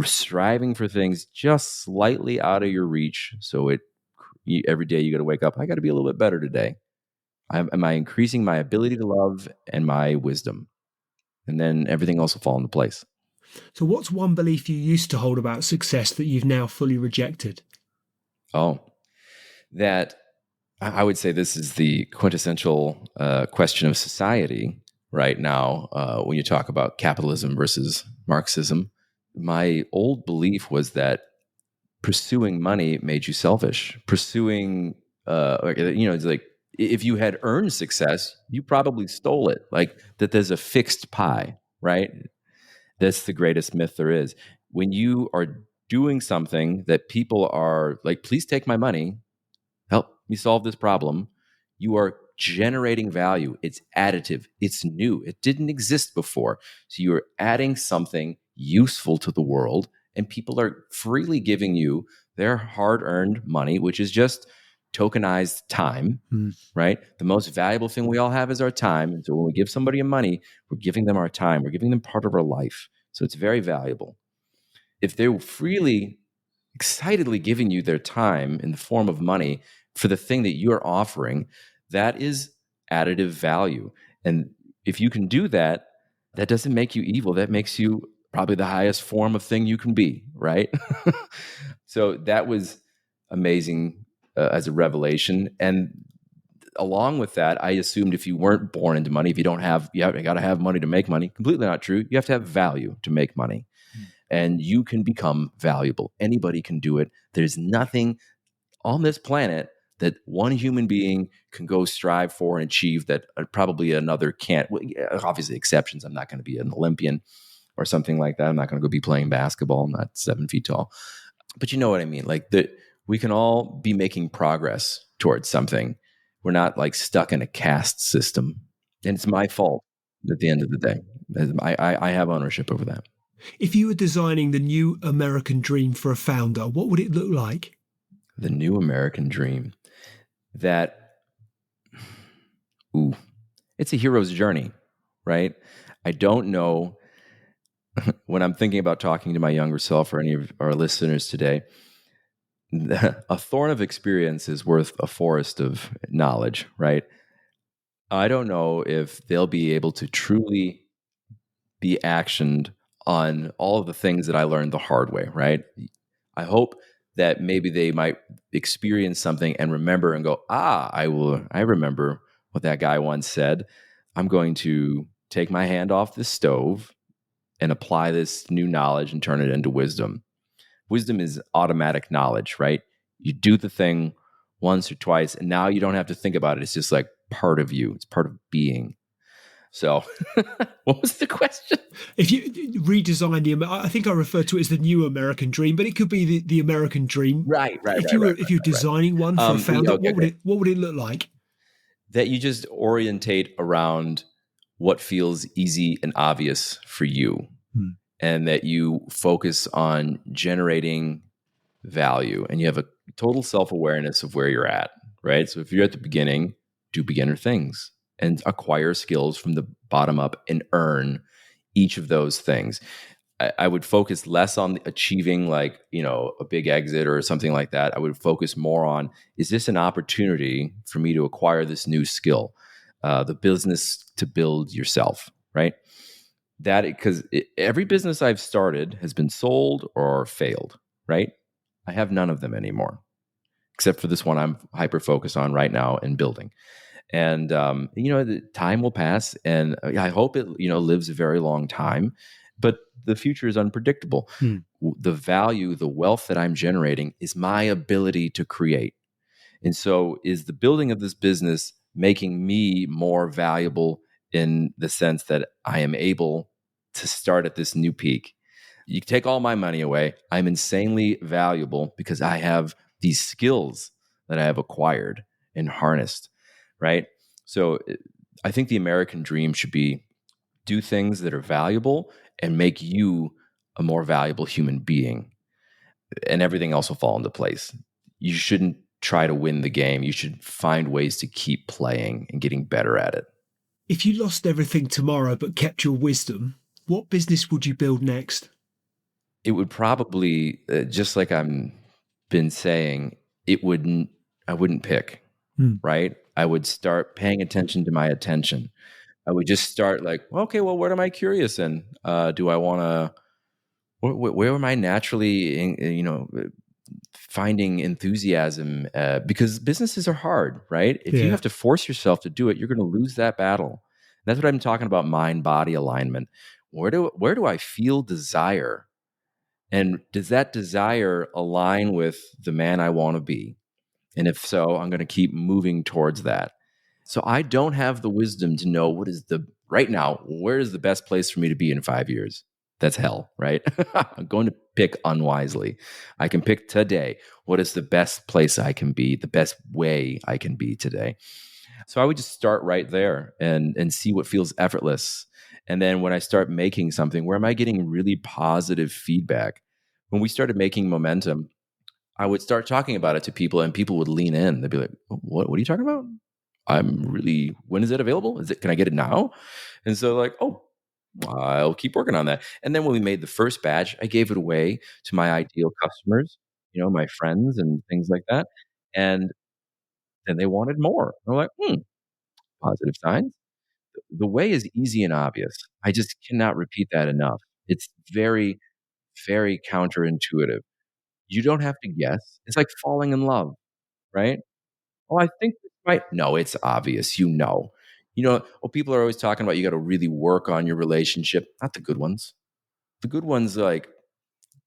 striving for things just slightly out of your reach. So every day you got to wake up, I got to be a little bit better today. Am I increasing my ability to love and my wisdom? And then everything else will fall into place. So what's one belief you used to hold about success that you've now fully rejected? Oh, that I would say this is the quintessential question of society right now when you talk about capitalism versus Marxism. My old belief was that pursuing money made you selfish. It's like, if you had earned success, you probably stole it. Like that, there's a fixed pie, right? That's the greatest myth there is. When you are doing something that people are like, please take my money, help me solve this problem, you are generating value. It's additive. It's new. It didn't exist before. So you're adding something useful to the world, and people are freely giving you their hard-earned money, which is just tokenized time, right? The most valuable thing we all have is our time. And so when we give somebody money, we're giving them our time. We're giving them part of our life. So it's very valuable. If they're freely, excitedly giving you their time in the form of money for the thing that you're offering, that is additive value. And if you can do that, that doesn't make you evil. That makes you probably the highest form of thing you can be, right? So that was amazing as a revelation. And along with that, I assumed if you weren't born into money, if you got to have money to make money. Completely not true. You have to have value to make money. And you can become valuable. Anybody can do it. There's nothing on this planet that one human being can go strive for and achieve that probably another can't. Well, obviously, exceptions. I'm not going to be an Olympian or something like that. I'm not going to go be playing basketball. I'm not 7 feet tall. But you know what I mean? Like we can all be making progress towards something. We're not like stuck in a caste system. And it's my fault at the end of the day. I have ownership over that. If you were designing the new American dream for a founder, what would it look like? The new American dream. It's a hero's journey, right? I don't know when I'm thinking about talking to my younger self or any of our listeners today, a thorn of experience is worth a forest of knowledge, right? I don't know if they'll be able to truly be actioned on all of the things that I learned the hard way, right? I hope that maybe they might experience something and remember and go, I remember what that guy once said. I'm going to take my hand off the stove and apply this new knowledge and turn it into wisdom. Wisdom is automatic knowledge, right? You do the thing once or twice, and now you don't have to think about it. It's just like part of you. It's part of being. So what was the question? If you redesign I think I referred to it as the new American dream, but it could be the American dream. Right. If you're designing one for a founder, okay. what would it look like? That you just orientate around what feels easy and obvious for you. And that you focus on generating value and you have a total self-awareness of where you're at, right? So if you're at the beginning, do beginner things and acquire skills from the bottom up and earn each of those things. I would focus less on achieving like, a big exit or something like that. I would focus more on, is this an opportunity for me to acquire this new skill? The business to build yourself, right? Because every business I've started has been sold or failed, right? I have none of them anymore, except for this one I'm hyper focused on right now and building. And the time will pass, and I hope it lives a very long time. But the future is unpredictable. The value, the wealth that I'm generating is my ability to create. And so, is the building of this business making me more valuable in the sense that I am able to start at this new peak? You take all my money away, I'm insanely valuable because I have these skills that I have acquired and harnessed, right? So I think the American dream should be do things that are valuable and make you a more valuable human being, and everything else will fall into place. You shouldn't try to win the game. You should find ways to keep playing and getting better at it. If you lost everything tomorrow but kept your wisdom, what business would you build next? It would probably, just like I've been saying, I wouldn't pick, right? I would start paying attention to my attention. I would just start like, okay, well, what am I curious in? Do I want to, where am I naturally, finding enthusiasm? Because businesses are hard, right? If you have to force yourself to do it, you're going to lose that battle. That's what I'm talking about, mind-body alignment. Where do I feel desire? And does that desire align with the man I want to be? And if so, I'm going to keep moving towards that. So I don't have the wisdom to know right now, where is the best place for me to be in 5 years? That's hell, right? I'm going to pick unwisely. I can pick today. What is the best place I can be, the best way I can be today? So I would just start right there and see what feels effortless. And then when I start making something, where am I getting really positive feedback? When we started making momentum, I would start talking about it to people, and people would lean in. They'd be like, what are you talking about? When is it available? Can I get it now? And so like, oh, I'll keep working on that. And then when we made the first batch, I gave it away to my ideal customers, my friends and things like that. And then they wanted more. I'm like, positive signs. The way is easy and obvious. I just cannot repeat that enough. It's very, very counterintuitive. You don't have to guess. It's like falling in love, right? Oh, I think this might. No, it's obvious. People are always talking about you got to really work on your relationship. Not the good ones. The good ones, like,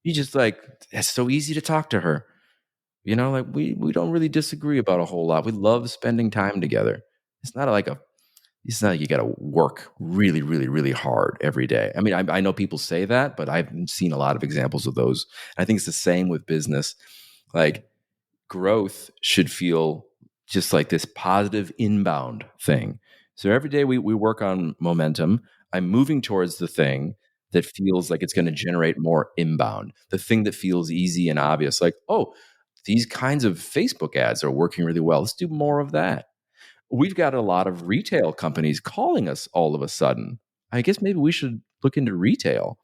you just like, it's so easy to talk to her. Like we don't really disagree about a whole lot. We love spending time together. It's not like a It's not like you got to work really, really, really hard every day. I mean, I know people say that, but I've seen a lot of examples of those. I think it's the same with business. Like, growth should feel just like this positive inbound thing. So every day we work on momentum. I'm moving towards the thing that feels like it's going to generate more inbound, the thing that feels easy and obvious. Like, oh, these kinds of Facebook ads are working really well. Let's do more of that. We've got a lot of retail companies calling us all of a sudden. I guess maybe we should look into retail.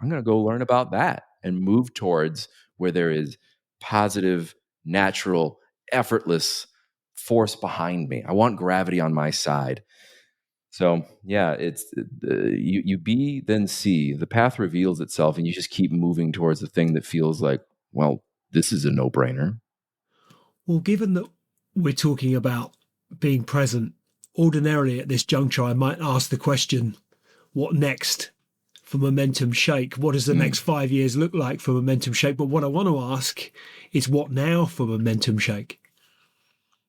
I'm going to go learn about that and move towards where there is positive, natural, effortless force behind me. I want gravity on my side. So yeah, it's you be then see. The path reveals itself, and you just keep moving towards the thing that feels like, well, this is a no brainer. Well, given that we're talking about being present, ordinarily at this juncture, I might ask the question, what next for Momentum Shake? What does the next 5 years look like for Momentum Shake? But what I want to ask is, what now for Momentum Shake?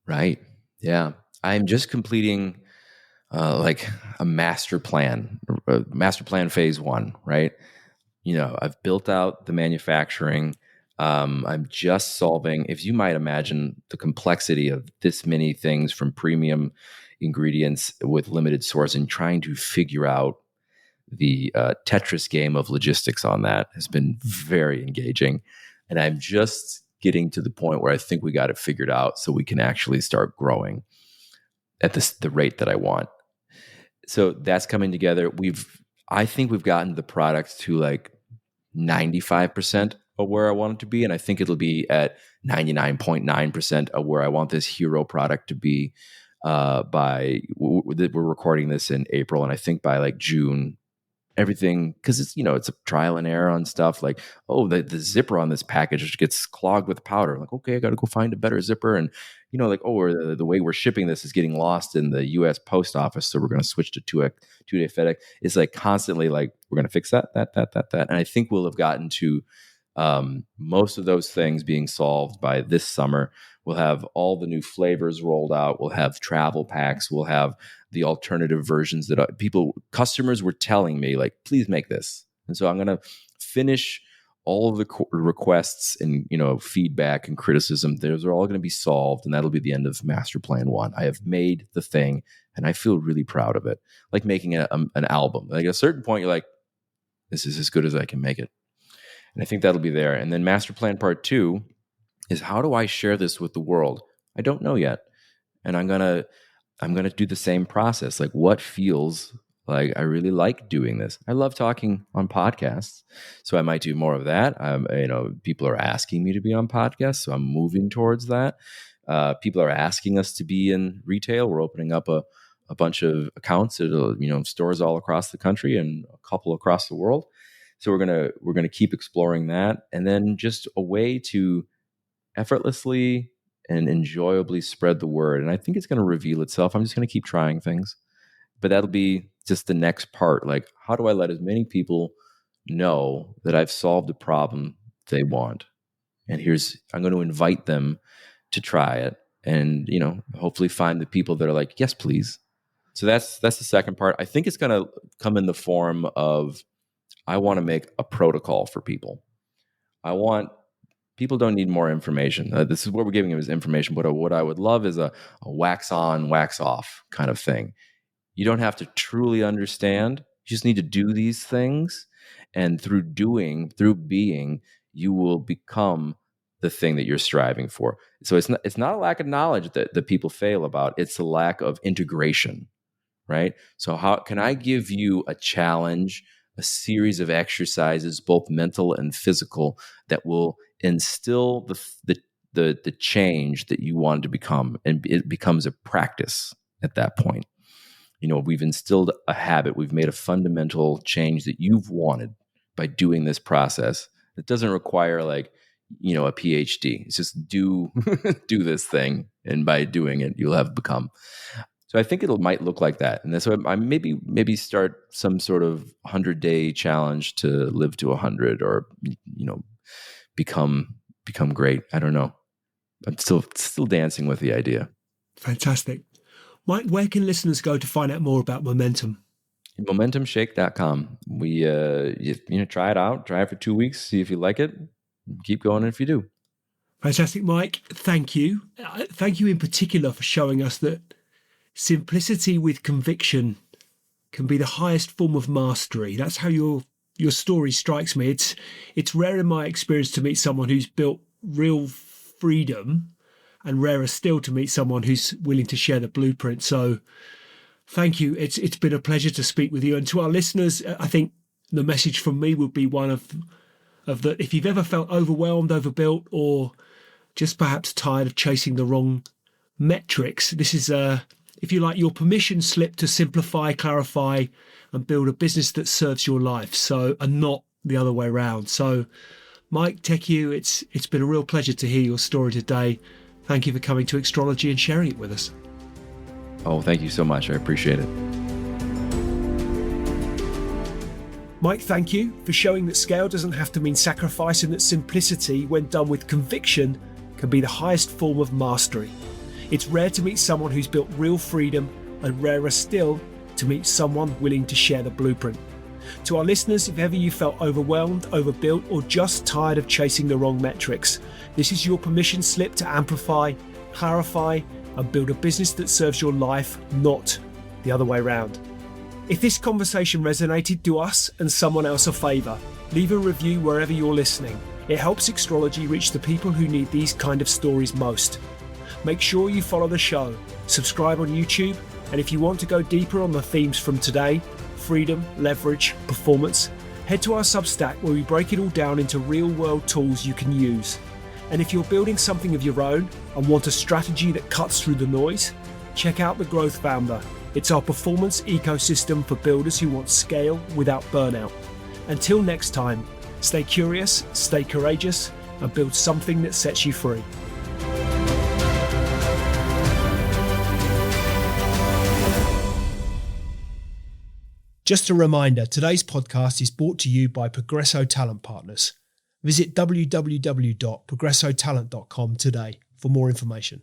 Right. Yeah. I'm just completing like a master plan phase one, right? I've built out the manufacturing. I'm just solving, if you might imagine, the complexity of this many things from premium ingredients with limited sourcing, trying to figure out the Tetris game of logistics on that has been very engaging. And I'm just getting to the point where I think we got it figured out so we can actually start growing at the rate that I want. So that's coming together. I think we've gotten the product to like 95% of where I want it to be. And I think it'll be at 99.9% of where I want this hero product to be we're recording this in April. And I think by like June, everything, because it's a trial and error on stuff like, oh, the zipper on this package gets clogged with powder. I'm like, okay, I got to go find a better zipper. And like, oh, or the way we're shipping this is getting lost in the US post office, so we're going to switch to two-day FedEx. It's like constantly like, we're going to fix that. And I think we'll have gotten to most of those things being solved by this summer. We'll have all the new flavors rolled out. We'll have travel packs. We'll have the alternative versions that customers were telling me, like, please make this. And so I'm going to finish all of the requests and feedback and criticism. Those are all going to be solved, and that'll be the end of Master Plan 1. I have made the thing, and I feel really proud of it. Like making an album. Like at a certain point, you're like, this is as good as I can make it. And I think that'll be there. And then Master Plan Part 2 is, how do I share this with the world? I don't know yet. And I'm gonna do the same process. Like, what feels like I really like doing this? I love talking on podcasts, so I might do more of that. People are asking me to be on podcasts, so I'm moving towards that. People are asking us to be in retail. We're opening up a bunch of accounts at stores all across the country and a couple across the world. So we're gonna keep exploring that, and then just a way to effortlessly and enjoyably spread the word. And I think it's going to reveal itself. I'm just going to keep trying things, but that'll be just the next part. Like, how do I let as many people know that I've solved a problem they want? And I'm going to invite them to try it, and hopefully find the people that are like, yes, please. So that's the second part. I think it's going to come in the form of, I want to make a protocol for people. People don't need more information. This is what we're giving them, is information. But what I would love is a wax on, wax off kind of thing. You don't have to truly understand. You just need to do these things. And through being, you will become the thing that you're striving for. So it's not a lack of knowledge that people fail about. It's a lack of integration, right? So how can I give you a challenge, a series of exercises, both mental and physical, that will instill the change that you want to become, and it becomes a practice at that point. We've instilled a habit. We've made a fundamental change that you've wanted by doing this process. It doesn't require a PhD. It's just do this thing, and by doing it, you'll have become. So I think it might look like that, and so I maybe start some sort of 100-day challenge to live to 100, or become great. I don't know. I'm still dancing with the idea. Fantastic. Mike, where can listeners go to find out more about Momentum? MomentumShake.com. We try it out, try it for 2 weeks, see if you like it. Keep going if you do. Fantastic, Mike. Thank you. Thank you in particular for showing us that simplicity with conviction can be the highest form of mastery. That's how your story strikes me. It's rare in my experience to meet someone who's built real freedom, and rarer still to meet someone who's willing to share the blueprint. So thank you. It's been a pleasure to speak with you. And to our listeners, I think the message from me would be one of that if you've ever felt overwhelmed, overbuilt, or just perhaps tired of chasing the wrong metrics, this is, if you like, your permission slip to simplify, clarify, and build a business that serves your life. So, and not the other way around. So, Mike, Tecku, it's been a real pleasure to hear your story today. Thank you for coming to Extrology and sharing it with us. Oh, thank you so much. I appreciate it. Mike, thank you for showing that scale doesn't have to mean sacrifice, and that simplicity, when done with conviction, can be the highest form of mastery. It's rare to meet someone who's built real freedom, and rarer still to meet someone willing to share the blueprint. To our listeners, if ever you felt overwhelmed, overbuilt, or just tired of chasing the wrong metrics, this is your permission slip to amplify, clarify, and build a business that serves your life, not the other way around. If this conversation resonated, do us and someone else a favour. Leave a review wherever you're listening. It helps Extrology reach the people who need these kind of stories most. Make sure you follow the show, subscribe on YouTube, and if you want to go deeper on the themes from today, freedom, leverage, performance, head to our Substack where we break it all down into real-world tools you can use. And if you're building something of your own and want a strategy that cuts through the noise, check out The Growth Founder. It's our performance ecosystem for builders who want scale without burnout. Until next time, stay curious, stay courageous, and build something that sets you free. Just a reminder, today's podcast is brought to you by Progresso Talent Partners. Visit www.progressotalent.com today for more information.